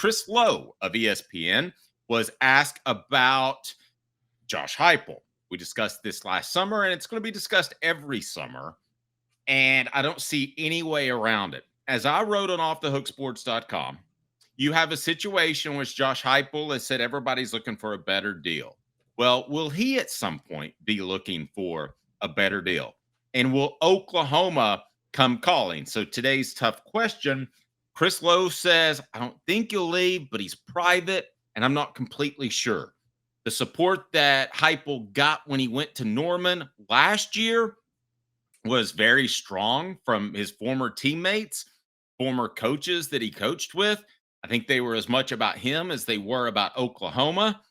Chris Lowe of ESPN was asked about Josh Heupel. We discussed this last summer, and it's going to be discussed every summer. And I don't see any way around it. As I wrote on offthehooksports.com, you have a situation in which Josh Heupel has said everybody's looking for a better deal. Well, will he at some point be looking for a better deal? And will Oklahoma come calling? So today's tough question, Chris Lowe says, I don't think he'll leave, but he's private, and I'm not completely sure. The support that Heupel got when he went to Norman last year was very strong from his former teammates, former coaches that he coached with. I think they were as much about him as they were about Oklahoma.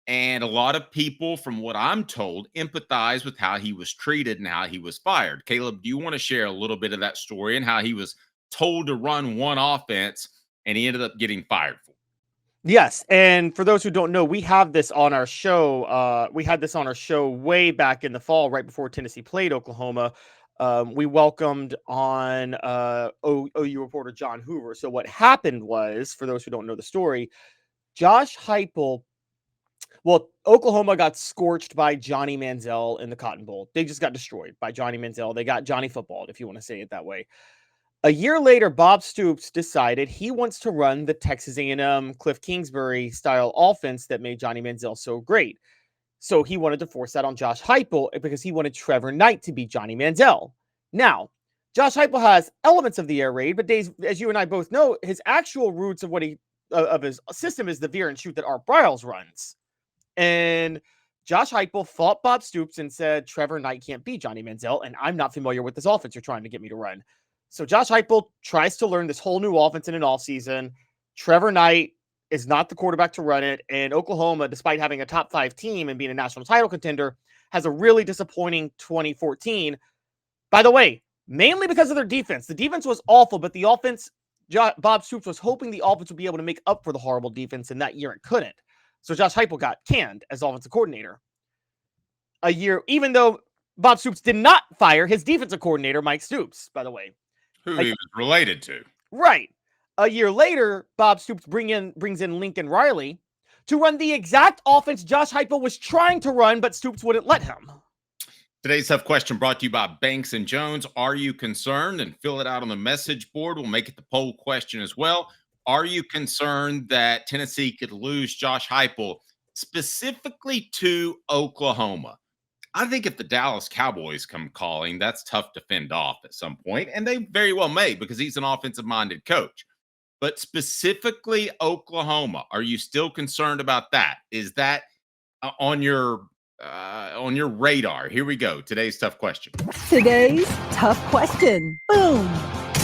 And a lot of people, from what I'm told, empathize with how he was treated and how he was fired. Caleb, do you want to share a little bit of that story and how he was told to run one offense and he ended up getting fired for it? Yes, and for those who don't know, we have this on our show. We had this on our show way back in the fall, right before Tennessee played Oklahoma. We welcomed on OU reporter John Hoover. So what happened was, for those who don't know the story, Josh Heupel, well, Oklahoma got scorched by Johnny Manziel in the Cotton Bowl. They just got destroyed by Johnny Manziel. They got Johnny footballed, if you want to say it that way. A year later, Bob Stoops decided he wants to run the Texas A&M Cliff Kingsbury style offense that made Johnny Manziel so great. So he wanted to force that on Josh Heupel because he wanted Trevor Knight to beat Johnny Manziel. Now, Josh Heupel has elements of the air raid, but Dave, as you and I both know, his actual roots of what of his system is the veer and shoot that Art Briles runs. And Josh Heupel fought Bob Stoops and said, Trevor Knight can't beat Johnny Manziel, and I'm not familiar with this offense you're trying to get me to run. So Josh Heupel tries to learn this whole new offense in an offseason. Trevor Knight is not the quarterback to run it. And Oklahoma, despite having a top 5 team and being a national title contender, has a really disappointing 2014. By the way, mainly because of their defense. The defense was awful, but the offense, Bob Stoops was hoping the offense would be able to make up for the horrible defense, and that year it couldn't. So Josh Heupel got canned as offensive coordinator. A year, even though Bob Stoops did not fire his defensive coordinator, Mike Stoops, by the way. Who he was related to. Right. A year later, Bob Stoops brings in Lincoln Riley to run the exact offense Josh Heupel was trying to run, but Stoops wouldn't let him. Today's tough question brought to you by Banks & Jones. Are you concerned? And fill it out on the message board. We'll make it the poll question as well. Are you concerned that Tennessee could lose Josh Heupel specifically to Oklahoma? I think if the Dallas Cowboys come calling, that's tough to fend off at some point, and they very well may because he's an offensive-minded coach. But specifically Oklahoma, are you still concerned about that? Is that on your radar? Here we go. Today's tough question. Today's tough question. Boom.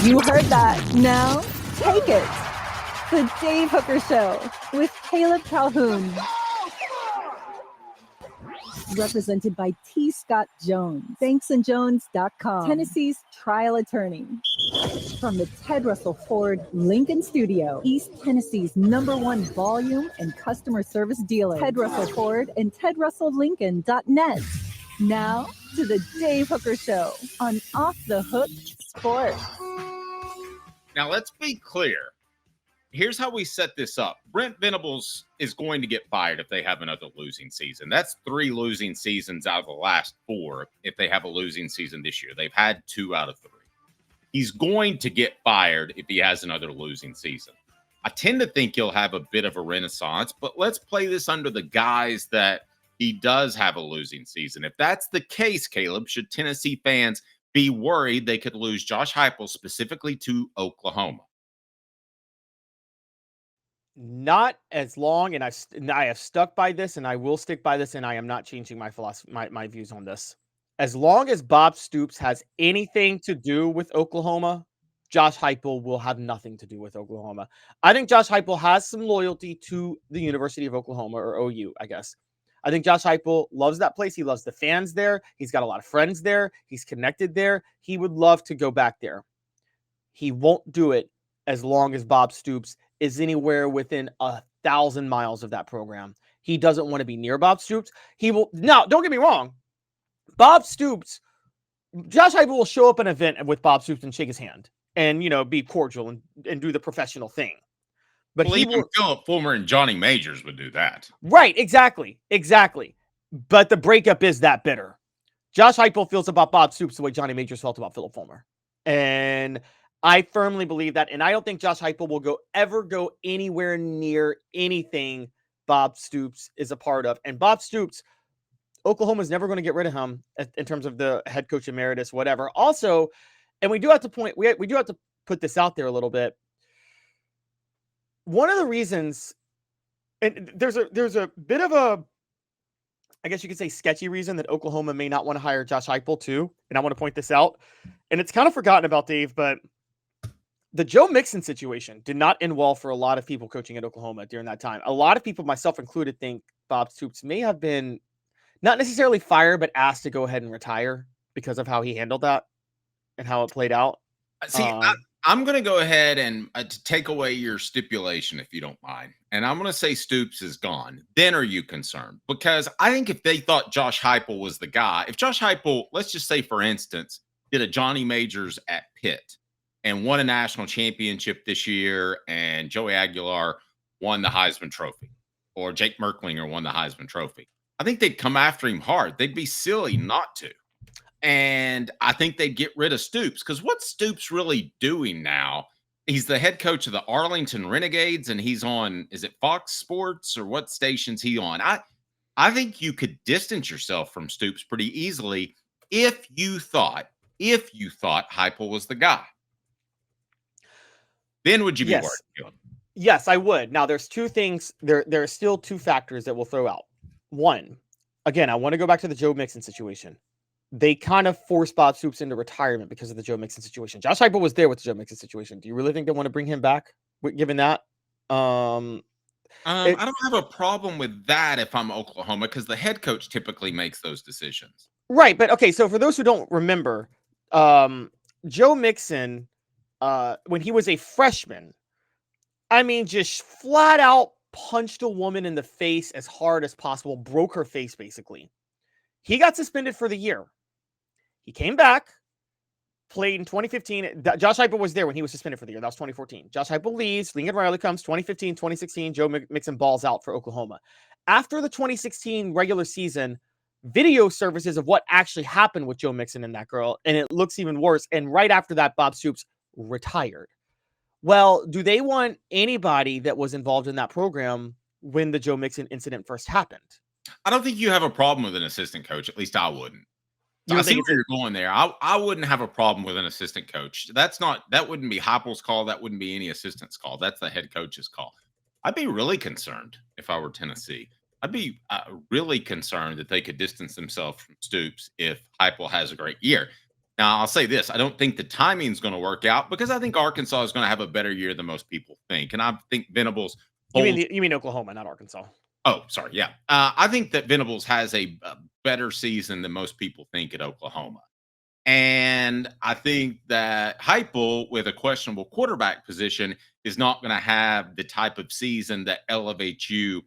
You heard that. Now take it. The Dave Hooker Show with Caleb Calhoun. Represented by T. Scott Jones, banksandjones.com, Tennessee's trial attorney. From the Ted Russell Ford Lincoln Studio, East Tennessee's #1 volume and customer service dealer, Ted Russell Ford and TedRussellLincoln.net. Now to the Dave Hooker Show on Off the Hook Sports. Now let's be clear. Here's how we set this up. Brent Venables is going to get fired if they have another losing season. That's 3 losing seasons out of the last 4 if they have a losing season this year. They've had 2 out of 3. He's going to get fired if he has another losing season. I tend to think he'll have a bit of a renaissance, but let's play this under the guise that he does have a losing season. If that's the case, Caleb, should Tennessee fans be worried they could lose Josh Heupel specifically to Oklahoma? Not as long, and I have stuck by this, and I will stick by this, and I am not changing my philosophy, my views on this. As long as Bob Stoops has anything to do with Oklahoma, Josh Heupel will have nothing to do with Oklahoma. I think Josh Heupel has some loyalty to the University of Oklahoma, or OU, I guess. I think Josh Heupel loves that place. He loves the fans there. He's got a lot of friends there. He's connected there. He would love to go back there. He won't do it as long as Bob Stoops is anywhere within 1,000 miles of that program. He doesn't want to be near Bob Stoops. He will. Now, don't get me wrong. Bob Stoops, Josh Heupel will show up at an event with Bob Stoops and shake his hand and, be cordial and do the professional thing. But Well, he even will. Philip Fulmer and Johnny Majors would do that. Right, exactly. But the breakup is that bitter. Josh Heupel feels about Bob Stoops the way Johnny Majors felt about Philip Fulmer. And I firmly believe that. And I don't think Josh Heupel will ever go anywhere near anything Bob Stoops is a part of. And Bob Stoops, Oklahoma's never going to get rid of him in terms of the head coach emeritus, whatever. Also, and we do have to put this out there a little bit. One of the reasons, and there's a bit of a, I guess you could say, sketchy reason that Oklahoma may not want to hire Josh Heupel too. And I want to point this out. And it's kind of forgotten about, Dave, but the Joe Mixon situation did not end well for a lot of people coaching at Oklahoma during that time. A lot of people, myself included, think Bob Stoops may have been not necessarily fired, but asked to go ahead and retire because of how he handled that and how it played out. See, I'm going to go ahead and to take away your stipulation, if you don't mind. And I'm going to say Stoops is gone. Then are you concerned? Because I think if they thought Josh Heupel was the guy, if Josh Heupel, let's just say, for instance, did a Johnny Majors at Pitt and won a national championship this year, and Joey Aguilar won the Heisman Trophy, or Jake Merklinger won the Heisman Trophy, I think they'd come after him hard. They'd be silly not to. And I think they'd get rid of Stoops, because what's Stoops really doing now? He's the head coach of the Arlington Renegades, and he's on, is it Fox Sports, or what station's he on? I think you could distance yourself from Stoops pretty easily if you thought Heupel was the guy. Then would you be worried? Yes, I would. Now, there's two things. There are still two factors that we'll throw out. One, again, I want to go back to the Joe Mixon situation. They kind of forced Bob Stoops into retirement because of the Joe Mixon situation. Josh Heupel was there with the Joe Mixon situation. Do you really think they want to bring him back, given that? I don't have a problem with that if I'm Oklahoma, because the head coach typically makes those decisions. Right, but okay, so for those who don't remember, Joe Mixon, when he was a freshman, I mean, just flat out punched a woman in the face as hard as possible, broke her face, basically. He got suspended for the year. He came back, played in 2015. Josh Heupel was there when he was suspended for the year. That was 2014. Josh Heupel leaves. Lincoln Riley comes. 2015, 2016. Joe Mixon balls out for Oklahoma. After the 2016 regular season, video surfaces of what actually happened with Joe Mixon and that girl, and it looks even worse. And right after that, Bob Stoops retired. Well, do they want anybody that was involved in that program when the Joe Mixon incident first happened? I don't think you have a problem with an assistant coach. At least I wouldn't. I see where you're going there. I wouldn't have a problem with an assistant coach. That wouldn't be Heupel's call. That wouldn't be any assistant's call. That's the head coach's call. I'd be really concerned if I were Tennessee. I'd be really concerned that they could distance themselves from Stoops if Heupel has a great year. Now, I'll say this. I don't think the timing is going to work out, because I think Arkansas is going to have a better year than most people think. And I think Venables... You mean Oklahoma, not Arkansas. Oh, sorry. Yeah. I think that Venables has a better season than most people think at Oklahoma. And I think that Heupel, with a questionable quarterback position, is not going to have the type of season that elevates you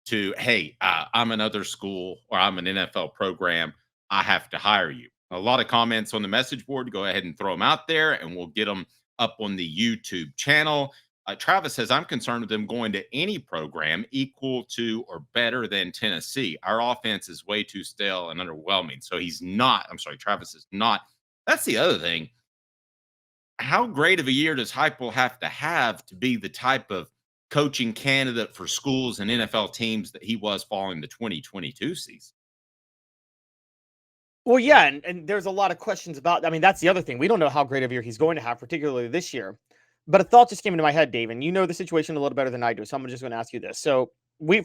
to, hey, I'm another school, or I'm an NFL program. I have to hire you. A lot of comments on the message board. Go ahead and throw them out there, and we'll get them up on the YouTube channel. Travis says, I'm concerned with them going to any program equal to or better than Tennessee. Our offense is way too stale and underwhelming. So he's not. I'm sorry, Travis is not. That's the other thing. How great of a year does Heupel have to be the type of coaching candidate for schools and NFL teams that he was following the 2022 season? Well, yeah, and there's a lot of questions about, I mean, that's the other thing. We don't know how great of a year he's going to have, particularly this year. But a thought just came into my head, Dave, and you know the situation a little better than I do, so I'm just going to ask you this. So,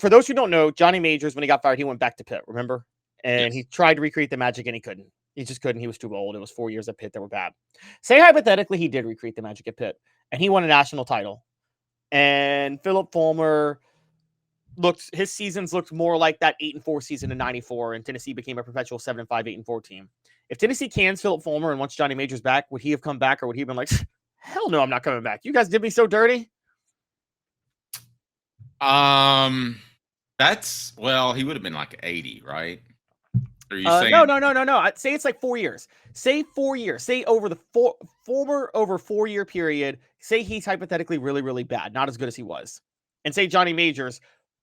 for those who don't know, Johnny Majors, when he got fired, he went back to Pitt, remember? And He tried to recreate the magic, and he couldn't. He just couldn't. He was too old. It was 4 years at Pitt that were bad. Say, hypothetically, he did recreate the magic at Pitt, and he won a national title. And Philip Fulmer his seasons looked more like that 8-4 season in '94, and Tennessee became a perpetual 7-5, 8-4 team. If Tennessee cans Philip Fulmer and wants Johnny Majors back, would he have come back, or would he have been like, hell no, I'm not coming back? You guys did me so dirty. He would have been like 80, right? Are you saying No. I'd say it's like 4 years. Say 4 years. Say over the over 4 year period. Say he's hypothetically really, really bad, not as good as he was, and say Johnny Majors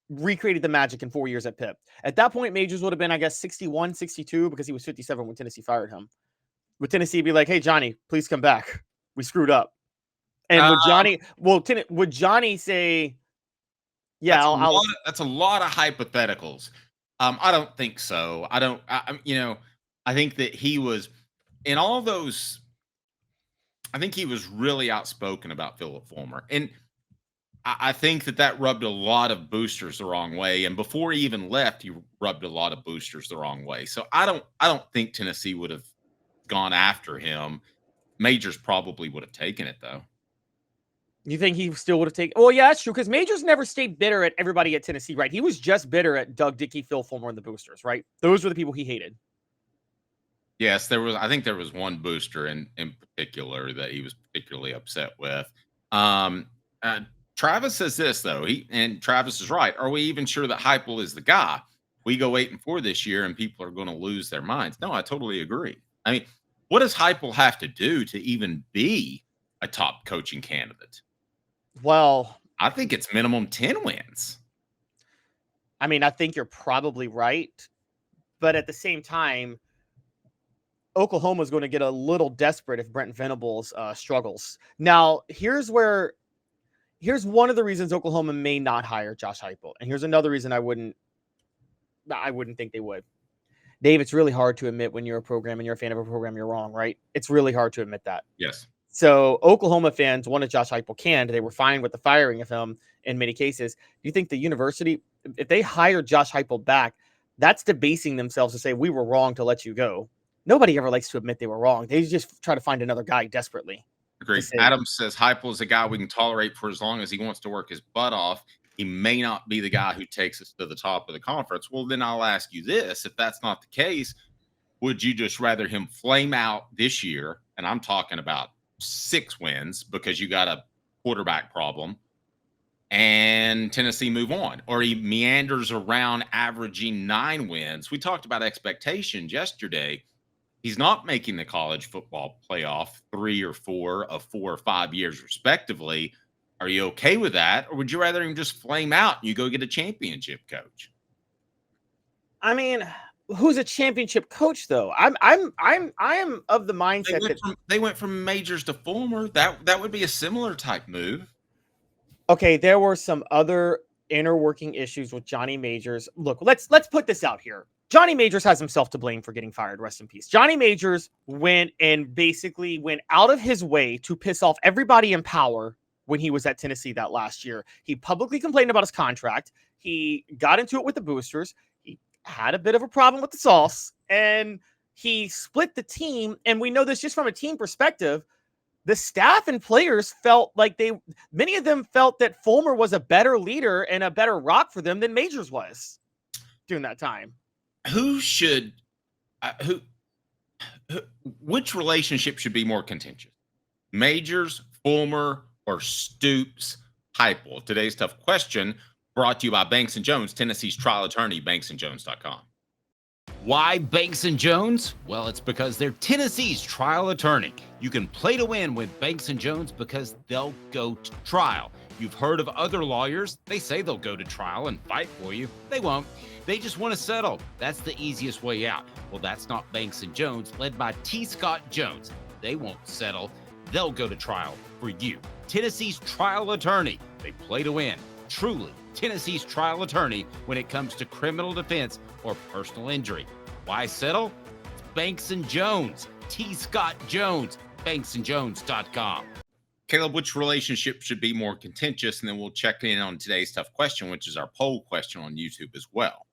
recreated the magic in 4 years at Pitt. At that point, Majors would have been, I guess, 61, 62 because he was 57 when Tennessee fired him. Would Tennessee be like, "Hey, Johnny, please come back. We screwed up"? And would Johnny say, "Yeah, that's a lot of hypotheticals"? I don't think so. I think that he was in all those. I think he was really outspoken about Philip Fulmer, and I think that rubbed a lot of boosters the wrong way. And before he even left, he rubbed a lot of boosters the wrong way. So I don't think Tennessee would have gone after him. Majors probably would have taken it though. You think he still would have taken? Well, yeah, that's true because Majors never stayed bitter at everybody at Tennessee, right? He was just bitter at Doug Dickey, Phil Fulmer, and the boosters, right? Those were the people he hated. Yes, there was. I think there was one booster in particular that he was particularly upset with. Travis says this though. And Travis is right. Are we even sure that Heupel is the guy? We go 8-4 this year, and people are going to lose their minds. No, I totally agree. I mean, what does Heupel have to do to even be a top coaching candidate? Well, I think it's minimum 10 wins. I mean, I think you're probably right. But at the same time, Oklahoma's going to get a little desperate if Brent Venables struggles. Now, here's one of the reasons Oklahoma may not hire Josh Heupel. And here's another reason I wouldn't think they would. Dave, it's really hard to admit when you're a program and you're a fan of a program, you're wrong, right? It's really hard to admit that. Yes. So Oklahoma fans wanted Josh Heupel canned. They were fine with the firing of him in many cases. Do you think the university, if they hired Josh Heupel back, that's debasing themselves to say we were wrong to let you go? Nobody ever likes to admit they were wrong. They just try to find another guy desperately. Agreed. Adam says Heupel is a guy we can tolerate for as long as he wants to work his butt off. He may not be the guy who takes us to the top of the conference. Well, then I'll ask you this. If that's not the case, would you just rather him flame out this year? And I'm talking about 6 wins because you got a quarterback problem and Tennessee move on, or he meanders around averaging 9 wins. We talked about expectations yesterday. He's not making the college football playoff 3 or 4 of 4 or 5 years respectively. Are you okay with that? Or would you rather him just flame out and you go get a championship coach? I mean, who's a championship coach though? I am of the mindset they went from Majors to Fulmer. That would be a similar type move. Okay, there were some other inner working issues with Johnny Majors. Look, let's put this out here. Johnny Majors has himself to blame for getting fired. Rest in peace. Johnny Majors went out of his way to piss off everybody in power when he was at Tennessee that last year. He publicly complained about his contract. He got into it with the boosters. He had a bit of a problem with the sauce, and he split the team. And we know this just from a team perspective. The staff and players felt like many of them felt that Fulmer was a better leader and a better rock for them than Majors was during that time. Which relationship should be more contentious? Majors, Fulmer, or Stoops, Heupel? Today's tough question brought to you by Banks & Jones, Tennessee's trial attorney, banksandjones.com. Why Banks & Jones? Well, it's because they're Tennessee's trial attorney. You can play to win with Banks & Jones because they'll go to trial. You've heard of other lawyers. They say they'll go to trial and fight for you. They won't. They just want to settle. That's the easiest way out. Well, that's not Banks & Jones, led by T. Scott Jones. They won't settle. They'll go to trial for you. Tennessee's trial attorney. They play to win. Truly, Tennessee's trial attorney when it comes to criminal defense or personal injury. Why settle? It's Banks & Jones. T. Scott Jones. banksandjones.com. Caleb, which relationship should be more contentious? And then we'll check in on today's tough question, which is our poll question on YouTube as well.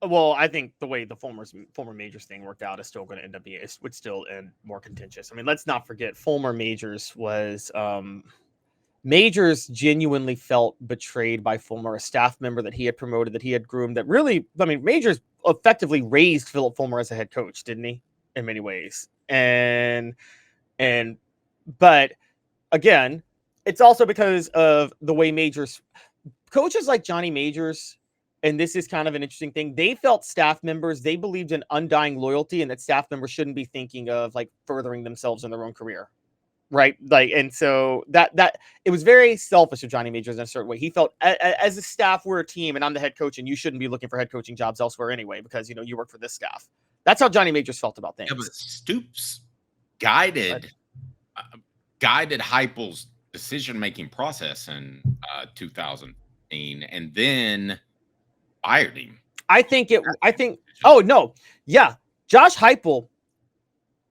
Well, I think the way the Fulmer Majors thing worked out is still going to end up being, it would still end more contentious. I mean, let's not forget Fulmer Majors was, Majors genuinely felt betrayed by Fulmer, a staff member that he had promoted, that he had groomed, that really, I mean, Majors effectively raised Philip Fulmer as a head coach, didn't he? In many ways. But again, it's also because of the way Majors, coaches like Johnny Majors and this is kind of an interesting thing. They felt staff members, they believed in undying loyalty and that staff members shouldn't be thinking of like furthering themselves in their own career. Right. Like, and so that it was very selfish of Johnny Majors in a certain way. He felt as a staff, we're a team and I'm the head coach and you shouldn't be looking for head coaching jobs elsewhere anyway, because, you work for this staff. That's how Johnny Majors felt about things. Yeah, but Stoops guided Heupel's decision-making process in 2015 and then fired him. Oh no. Yeah. Josh Heupel,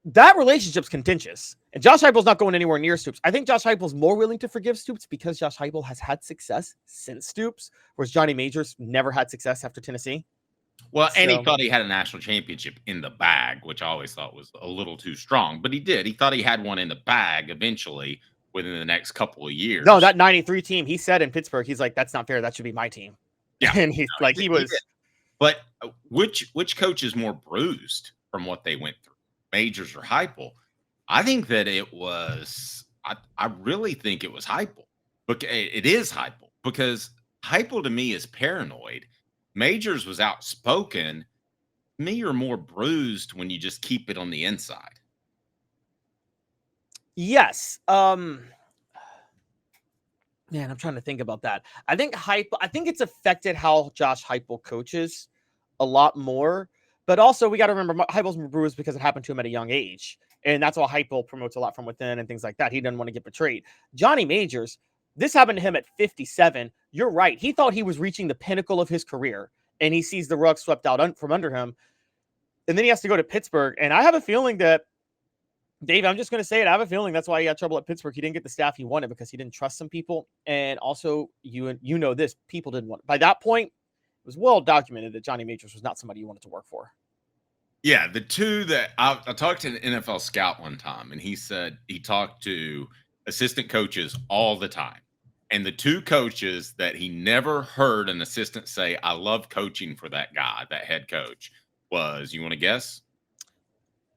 that relationship's contentious. And Josh Heupel's not going anywhere near Stoops. I think Josh Heupel's more willing to forgive Stoops because Josh Heupel has had success since Stoops, whereas Johnny Majors never had success after Tennessee. Well, and he thought he had a national championship in the bag, which I always thought was a little too strong. But he did. He thought he had one in the bag eventually within the next couple of years. No, that 93 team, he said in Pittsburgh, he's like, that's not fair. That should be my team. Yeah. And he's like, he was. But which coach is more bruised from what they went through, Majors or Heupel? I think that it was, I really think it was Heupel. But it is Heupel because Heupel to me is paranoid. Majors was outspoken. To me, you're more bruised when you just keep it on the inside. Yes. Man, I'm trying to think about that. I think it's affected how Josh Heupel coaches a lot more. But also, we got to remember Heupel's more bruised because it happened to him at a young age. And that's why Heupel promotes a lot from within and things like that. He doesn't want to get betrayed. Johnny Majors, this happened to him at 57. You're right. He thought he was reaching the pinnacle of his career. And he sees the rug swept out from under him. And then he has to go to Pittsburgh. And I have a feeling that, Dave, I'm just going to say it. I have a feeling that's why he had trouble at Pittsburgh. He didn't get the staff he wanted because he didn't trust some people. And also, you know this, people didn't want it. By that point, it was well documented that Johnny Majors was not somebody you wanted to work for. Yeah, the two that I talked to an NFL scout one time, and he said he talked to assistant coaches all the time. And the two coaches that he never heard an assistant say, I love coaching for that guy, that head coach, was, you want to guess?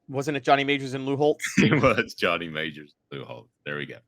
Wasn't it Johnny Majors and Lou Holtz? It was Johnny Majors, Lou Holtz. There we go.